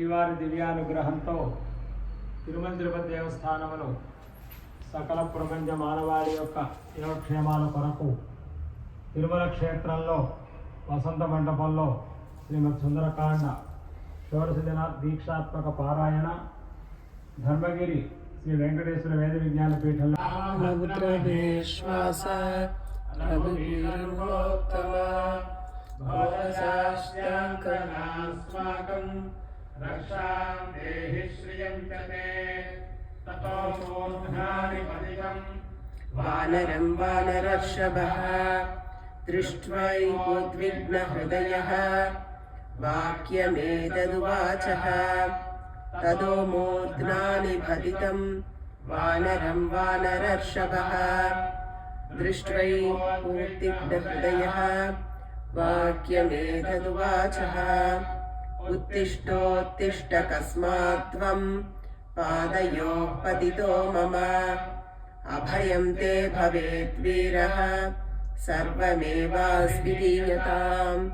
శ్రీవారి దివ్యానుగ్రహంతో తిరుమల తిరుపతి దేవస్థానములు సకల ప్రపంచ మానవాళి యొక్క యోగక్షేమాల కొరకు తిరుమల క్షేత్రంలో వసంత మండపంలో శ్రీమద్ సుందరకాండ షోడశ దిన దీక్షాత్మక పారాయణ ధర్మగిరి శ్రీ వెంకటేశ్వర వేద విజ్ఞాన పీఠంలో రక్షాం దేహి శ్రియం చ తే తతో మూర్ధ్నాని పతితం వానరం వానరర్షభః దృష్ట్వా ఉద్విగ్నహృదయః వాక్యమేతదువాచః తదో మూర్ధ్నాని పతితం వానరం వానరర్షభః దృష్ట్వా ఉద్విగ్నహృదయః వాక్యమేతదువాచః उत्तिष्ठोत्तिष्ठ कस्मात्त्वं पादयोः पतितो मम अभयं ते भवेत् वीरः सर्वमेवास्मि दीयताम्।